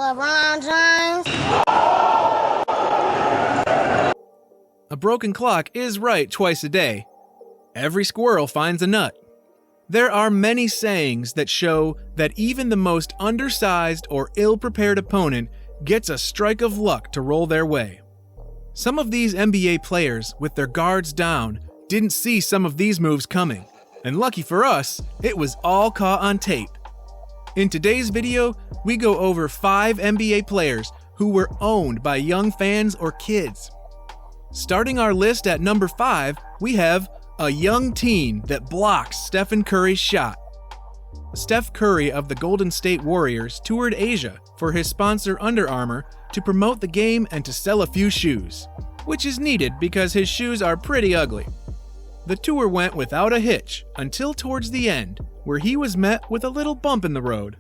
LeBron James. A broken clock is right twice a day. Every squirrel finds a nut. There are many sayings that show that even the most undersized or ill-prepared opponent gets a strike of luck to roll their way. Some of these NBA players, with their guards down, didn't see some of these moves coming, and lucky for us, it was all caught on tape. In today's video, we go over 5 NBA players who were owned by young fans or kids. Starting our list at number 5, we have a young teen that blocks Stephen Curry's shot. Steph Curry of the Golden State Warriors toured Asia for his sponsor Under Armour to promote the game and to sell a few shoes, which is needed because his shoes are pretty ugly. The tour went without a hitch until towards the end, where he was met with a little bump in the road.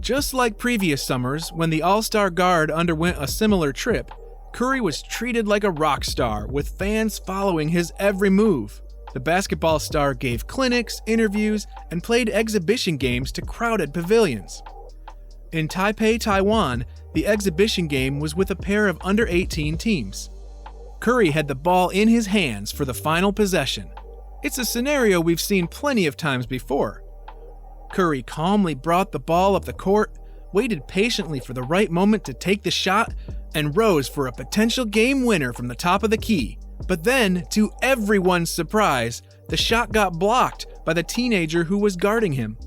Just like previous summers when the All-Star guard underwent a similar trip, Curry was treated like a rock star with fans following his every move. The basketball star gave clinics, interviews, and played exhibition games to crowded pavilions. In Taipei, Taiwan, the exhibition game was with a pair of under-18 teams. Curry had the ball in his hands for the final possession. It's a scenario we've seen plenty of times before. Curry calmly brought the ball up the court, waited patiently for the right moment to take the shot, and rose for a potential game winner from the top of the key. But then, to everyone's surprise, the shot got blocked by the teenager who was guarding him.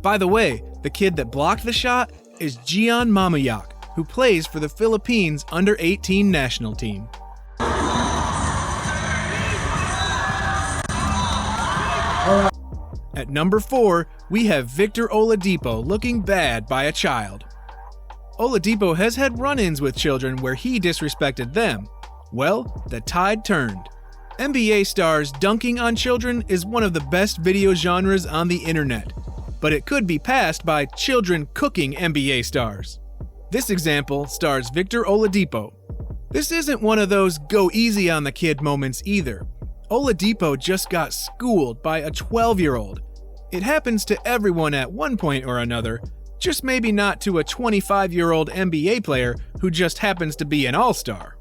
By the way, the kid that blocked the shot is Gian Mamayak, who plays for the Philippines under-18 national team. At number 4, we have Victor Oladipo looking bad by a child. Oladipo has had run-ins with children where he disrespected them. Well, the tide turned. NBA stars dunking on children is one of the best video genres on the internet, but it could be passed by children cooking NBA stars. This example stars Victor Oladipo. This isn't one of those go easy on the kid moments either. Oladipo just got schooled by a 12-year-old. It happens to everyone at one point or another, just maybe not to a 25-year-old NBA player who just happens to be an all-star.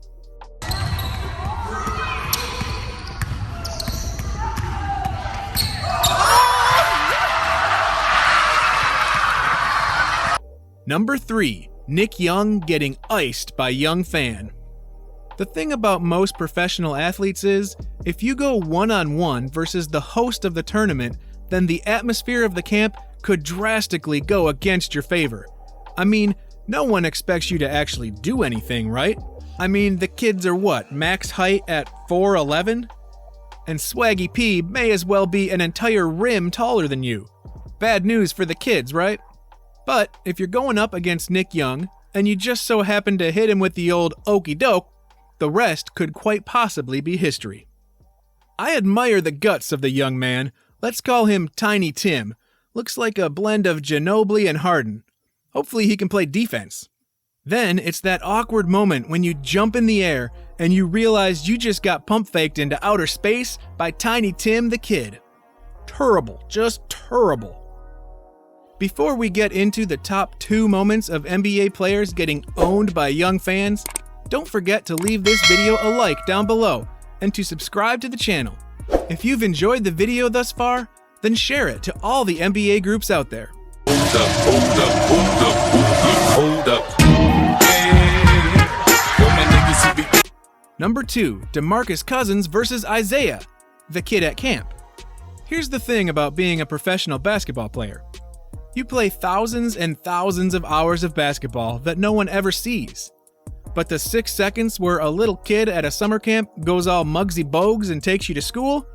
Number 3, Nick Young getting iced by young fan. The thing about most professional athletes is, if you go one-on-one versus the host of the tournament, then the atmosphere of the camp could drastically go against your favor. I mean, no one expects you to actually do anything, right? I mean, the kids are what, max height at 4'11"? And Swaggy P may as well be an entire rim taller than you. Bad news for the kids, right? But if you're going up against Nick Young, and you just so happen to hit him with the old okey doke, the rest could quite possibly be history. I admire the guts of the young man. Let's call him Tiny Tim. Looks like a blend of Ginobili and Harden. Hopefully he can play defense. Then it's that awkward moment when you jump in the air and you realize you just got pump faked into outer space by Tiny Tim the Kid. Terrible, just terrible. Before we get into the top 2 moments of NBA players getting owned by young fans, don't forget to leave this video a like down below and to subscribe to the channel. If you've enjoyed the video thus far, then share it to all the NBA groups out there. Hold up. Number 2, DeMarcus Cousins versus Isaiah, the kid at camp. Here's the thing about being a professional basketball player. You play thousands and thousands of hours of basketball that no one ever sees. But the 6 seconds where a little kid at a summer camp goes all Muggsy Bogues and takes you to school,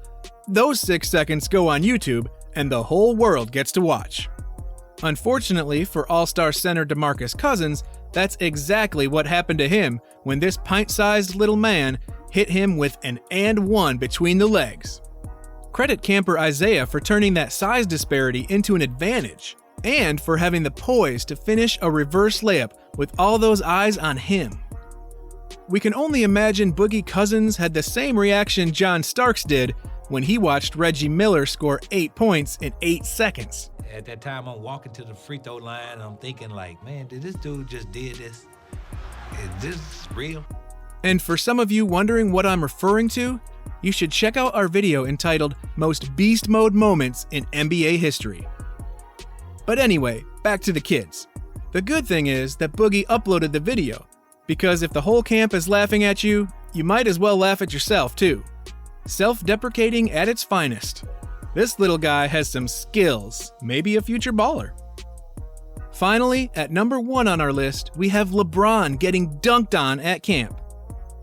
those 6 seconds go on YouTube and the whole world gets to watch. Unfortunately for All-Star center DeMarcus Cousins, that's exactly what happened to him when this pint-sized little man hit him with an and one between the legs. Credit camper Isaiah for turning that size disparity into an advantage, and for having the poise to finish a reverse layup with all those eyes on him. We can only imagine Boogie Cousins had the same reaction John Starks did when he watched Reggie Miller score 8 points in 8 seconds. At that time, I'm walking to the free throw line, and I'm thinking like, man, did this dude just did this? Is this real? And for some of you wondering what I'm referring to, you should check out our video entitled Most Beast Mode Moments in NBA History. But anyway, back to the kids. The good thing is that Boogie uploaded the video, because if the whole camp is laughing at you, you might as well laugh at yourself too. Self-deprecating at its finest. This little guy has some skills, maybe a future baller. Finally, at number 1 on our list, we have LeBron getting dunked on at camp.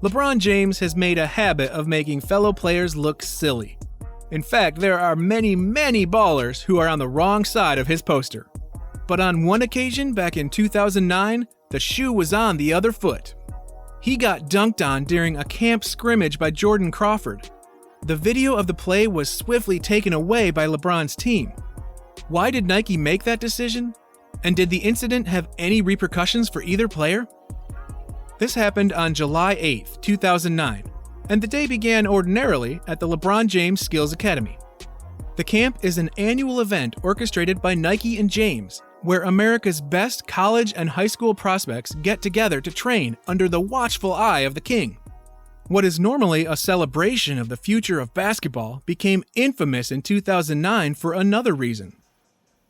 LeBron James has made a habit of making fellow players look silly. In fact, there are many ballers who are on the wrong side of his poster. But on one occasion back in 2009, the shoe was on the other foot. He got dunked on during a camp scrimmage by Jordan Crawford. The video of the play was swiftly taken away by LeBron's team. Why did Nike make that decision? And did the incident have any repercussions for either player? This happened on July 8, 2009, and the day began ordinarily at the LeBron James Skills Academy. The camp is an annual event orchestrated by Nike and James, where America's best college and high school prospects get together to train under the watchful eye of the king. What is normally a celebration of the future of basketball became infamous in 2009 for another reason.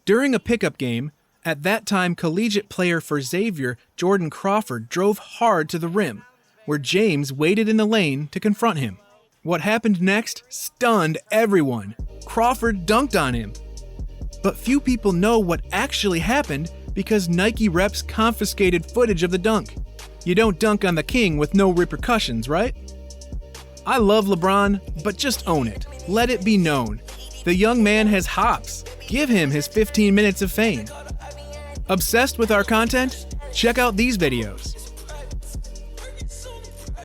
During a pickup game, at that time collegiate player for Xavier, Jordan Crawford, drove hard to the rim, where James waited in the lane to confront him. What happened next stunned everyone. Crawford dunked on him. But few people know what actually happened because Nike reps confiscated footage of the dunk. You don't dunk on the king with no repercussions, right? I love LeBron, but just own it. Let it be known. The young man has hops. Give him his 15 minutes of fame. Obsessed with our content? Check out these videos.